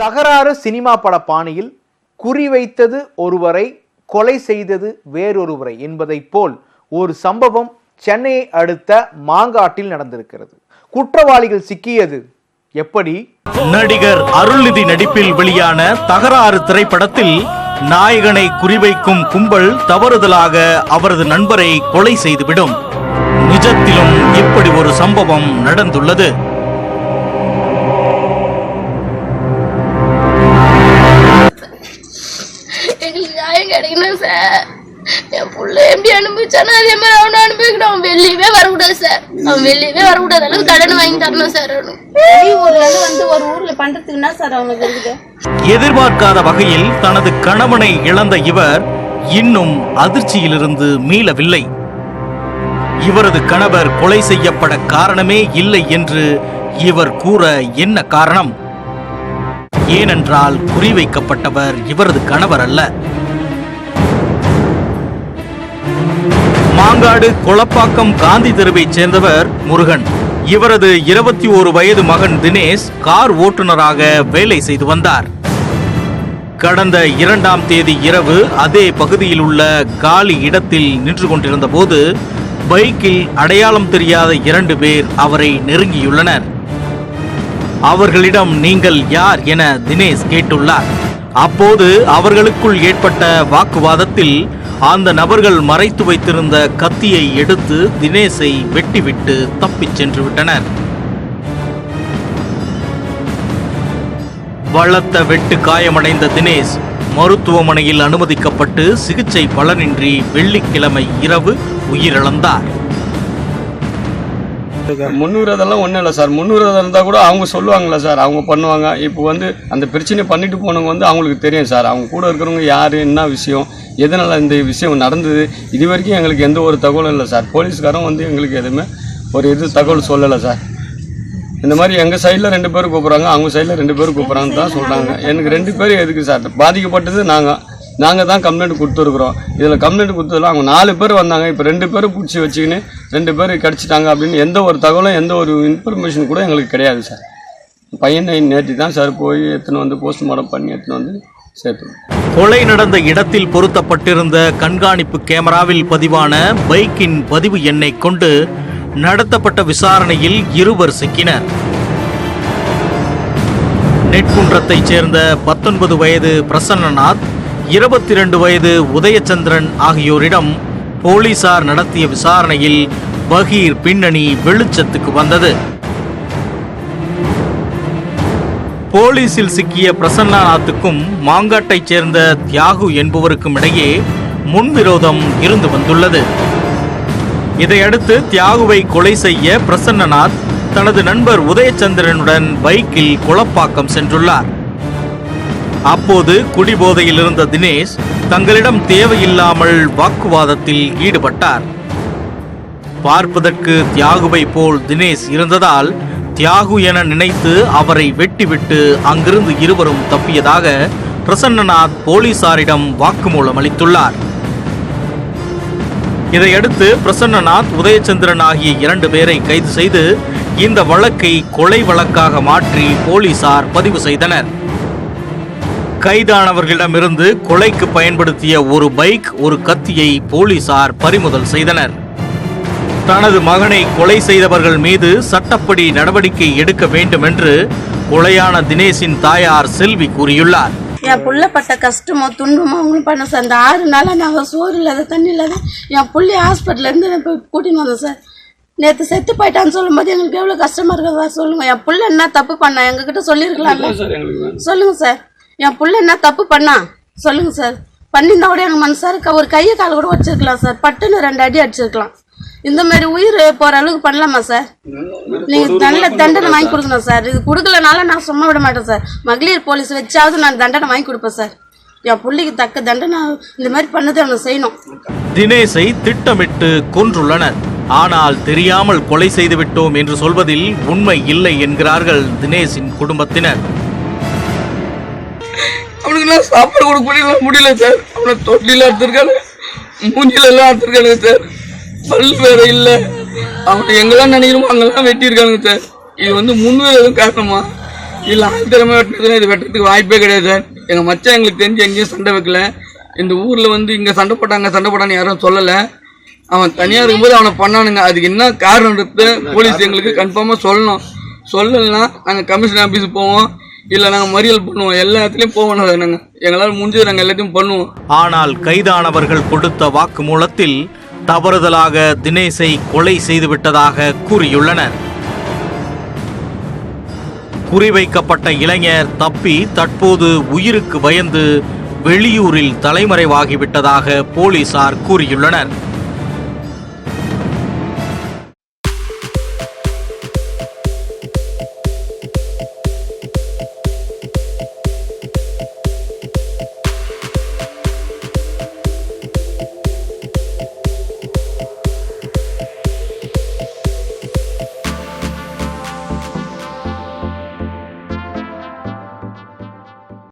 தகராறு சினிமா பட பாணியில் குறிவைத்தது ஒருவரை, கொலை செய்தது வேறொருவரை என்பதைப் போல் ஒரு சம்பவம் சென்னையை அடுத்த மாங்காட்டில் நடந்திருக்கிறது. குற்றவாளிகள் சிக்கியது எப்படி? நடிகர் அருள்நிதி நடிப்பில் வெளியான தகராறு திரைப்படத்தில் நாயகனை குறிவைக்கும் கும்பல் தவறுதலாக அவரது நண்பரை கொலை செய்துவிடும். நிஜத்திலும் இப்படி ஒரு சம்பவம் நடந்துள்ளது. எங்களுக்கு நியாயம் கிடைக்கணும் சார். என் புள்ள எப்படி அனுபவிச்சானோ அதே மாதிரி அவனை அனுபவிக்கணும். அவன் வெளியவே வரக்கூடாது சார். அவன் வெளியவே வரக்கூடாது அளவுக்கு கடன் வாங்கி தரணும் சார். ஊர்ல வந்து ஒரு ஊர்ல பண்றதுக்குன்னா சார் அவனுக்கு இருக்குது. எதிர்பார்க்காத வகையில் தனது கணவனை இழந்த இவர் இன்னும் அதிர்ச்சியிலிருந்து மீளவில்லை. இவரது கணவர் கொலை செய்யப்பட காரணமே இல்லை என்று இவர் கூற என்ன காரணம்? ஏனென்றால் குறிவைக்கப்பட்டவர் இவரது கணவர் அல்ல. மாங்காடு கொளப்பாக்கம் காந்தி தெருவைச் சேர்ந்தவர் முருகன். இவரது 21 வயது மகன் தினேஷ் கார் ஓட்டுநராக வேலை செய்து வந்தார். கடந்த 2ஆம் தேதி இரவு அதே பகுதியில் உள்ள காலி இடத்தில் நின்று கொண்டிருந்த போது பைக்கில் அடையாளம் தெரியாத 2 பேர் அவரை நெருங்கியுள்ளனர். அவர்களிடம் நீங்கள் யார் என தினேஷ் கேட்டுள்ளார். அப்போது அவர்களுக்குள் ஏற்பட்ட வாக்குவாதத்தில் அந்த நபர்கள் மறைத்து வைத்திருந்த கத்தியை எடுத்து தினேஷை வெட்டிவிட்டு தப்பிச் சென்று விட்டனர். பலத்த வெட்டு காயமடைந்த தினேஷ் மருத்துவமனையில் அனுமதிக்கப்பட்டு சிகிச்சை பலனின்றி வெள்ளிக்கிழமை இரவு உயிரிழந்தார். முன்னுறதெல்லாம் ஒன்றும் இல்லை சார். முன்னுறதம் இருந்தால் கூட அவங்க சொல்லுவாங்களா சார், அவங்க பண்ணுவாங்க. இப்போ அந்த பிரச்சனை பண்ணிட்டு போனவங்க அவங்களுக்கு தெரியும் சார். அவங்க கூட இருக்கிறவங்க யார், என்ன விஷயம், எதனால் இந்த விஷயம் நடந்தது, இது வரைக்கும் எங்களுக்கு எந்த ஒரு தகவலும் இல்லை சார். போலீஸ்காரன் எங்களுக்கு எதுவுமே ஒரு தகவல் சொல்லலை சார். இந்த மாதிரி எங்கள் சைடில் 2 பேர் கூப்பிட்றாங்க, அவங்க சைடில் 2 பேர் கூப்பிட்றாங்கன்னு தான் சொல்கிறாங்க. எனக்கு 2 பேர் எதுக்கு சார்? பாதிக்கப்பட்டது நாங்கள் தான் கம்ப்ளைண்ட் கொடுத்துருக்குறோம். இதில் கம்ப்ளைண்ட் கொடுத்ததில் அவங்க 4 பேர் வந்தாங்க. இப்போ 2 பேரை பிடிச்சி வச்சுக்கின்னு 2 பேர் கிடச்சிட்டாங்க அப்படின்னு எந்த ஒரு தகவலும் எந்த ஒரு இன்ஃபர்மேஷன் கூட எங்களுக்கு கிடையாது சார். பையனை நேற்று தான் சார் போய் போஸ்ட்மார்ட்டம் பண்ணி சேர்த்து. கொலை நடந்த இடத்தில் பொருத்தப்பட்டிருந்த கண்காணிப்பு கேமராவில் பதிவான பைக்கின் பதிவு எண்ணை கொண்டு நடத்தப்பட்ட விசாரணையில் 2 சிக்கினர். நெற்குன்றத்தைச் சேர்ந்த 19 வயது பிரசன்னநாத், 22 வயது உதயச்சந்திரன் ஆகியோரிடம் போலீசார் நடத்திய விசாரணையில் பகீர் பின்னணி வெளிச்சத்துக்கு வந்தது. போலீசில் சிக்கிய பிரசன்னநாத்துக்கும் மாங்காட்டைச் சேர்ந்த தியாகு என்பவருக்கும் இடையே முன்விரோதம் இருந்து வந்துள்ளது. இதையடுத்து தியாகுவை கொலை செய்ய பிரசன்னநாத் தனது நண்பர் உதயச்சந்திரனுடன் பைக்கில் கொளப்பாக்கம் சென்றுள்ளார். அப்போது குடிபோதையில் இருந்த தினேஷ் தங்களிடம் தேவையில்லாமல் வாக்குவாதத்தில் ஈடுபட்டார். பார்ப்பதற்கு தியாகுவை போல் தினேஷ் இருந்ததால் தியாகு என நினைத்து அவரை வெட்டிவிட்டு அங்கிருந்து இருவரும் தப்பியதாக பிரசன்னநாத் போலீசாரிடம் வாக்குமூலம் அளித்துள்ளார். இதையடுத்து பிரசன்னநாத், உதயச்சந்திரன் ஆகிய 2 பேரை கைது செய்து இந்த வழக்கை கொலை வழக்காக மாற்றி போலீசார் பதிவு செய்தனர். கைதானவர்களிடமிருந்து கொலைக்கு பயன்படுத்திய ஒரு பைக், ஒரு கத்தியை போலீசார் பறிமுதல் செய்தனர். தனது மகனை கொலை செய்தவர்கள் மீது சட்டப்படி நடவடிக்கை எடுக்க வேண்டும் என்று கொலையான தினேஷின் தாயார் செல்வி கூறியுள்ளார். என் புள்ள பட்ட கஷ்டமோ துன்பமோ அவங்களும் பண்ண சார். அந்த 6 நாளாக நாங்கள் சோறு இல்லாத தண்ணி இல்லாத என் புள்ளி ஹாஸ்பிட்டலேருந்து போய் கூட்டின்னு வந்தோம் சார். நேற்று செத்து போயிட்டான்னு சொல்லும்போது எங்களுக்கு எவ்வளோ கஷ்டமா இருக்கிறதா சொல்லுங்க. என் புள்ள என்ன தப்பு பண்ணா எங்ககிட்ட சொல்லியிருக்கலாம்ல? சொல்லுங்க சார். என் புள்ள என்ன தப்பு பண்ணா சொல்லுங்க சார். பண்ணியிருந்தா கூட எங்கள் மனசாருக்கு ஒரு கையை காலை கூட வச்சிருக்கலாம் சார். பட்டுன்னு 2 அடி அடிச்சிருக்கலாம். இந்த மாதிரி உயிர் போகிற அளவுக்கு பண்ணலாமா சார்? நீங்கள் நல்ல தண்டனை வாங்கி கொடுக்கணும் சார். இது கொடுக்கலனால நான் சும்மா விட மாட்டேன் சார். மகளிர் போலீஸ் வச்சாவது நான் தண்டனை வாங்கி கொடுப்பேன் சார். என் பிள்ளைக்கு தக்க தண்டனை இந்த மாதிரி பண்ணதை அவனை செய்யணும். தினேஷை திட்டமிட்டு கொன்றுள்ளனர். ஆனால் தெரியாமல் கொலை செய்து விட்டோம் என்று சொல்வதில் உண்மை இல்லை என்கிறார்கள் தினேஷின் குடும்பத்தினர். அவனுக்கு சாப்பாடு கொடுக்க முடியல சார். அவனை தொட்டில எடுத்திருக்காங்க, மூஞ்சில எல்லாம் எடுத்திருக்காங்க சார். பல் வேற இல்லை. அவனை எங்கெல்லாம் நினைக்கிறோமோ அங்கெல்லாம் வெட்டியிருக்காங்க சார். இது முன்வேற எதுவும் காரணமா? இல்லை ஆழ்த்திரமா வெட்டினதுன்னா இது வெட்டுறதுக்கு வாய்ப்பே கிடையாது சார். எங்கள் மச்சான் எங்களுக்கு தெரிஞ்சு எங்கேயும் சண்டை வைக்கல. இந்த ஊரில் வந்து இங்கே சண்டை போட்டான்னு யாரும் சொல்லலை. அவன் தனியாக இருக்கும்போது அவனை பண்ணானுங்க. அதுக்கு என்ன காரணம்ன்றது போலீஸ் எங்களுக்கு கன்ஃபார்மாக சொல்லணும். சொல்லலைன்னா நாங்கள் கமிஷன் ஆஃபீஸுக்கு போவோம், இல்லை நாங்கள் மறியல் பண்ணுவோம், எல்லா இடத்துலையும் போவோம். நாங்கள் எங்களால் முடிஞ்சது நாங்கள் எல்லாத்தையும் பண்ணுவோம். ஆனால் கைதானவர்கள் கொடுத்த வாக்குமூலத்தில் தவறுதலாக தினேஷை கொலை செய்துவிட்டதாக கூறியுள்ளனர். குறிவைக்கப்பட்ட இளைஞர் தப்பி தற்போது உயிருக்கு பயந்து வெளியூரில் தலைமறைவாகிவிட்டதாக போலீசார் கூறியுள்ளனர்.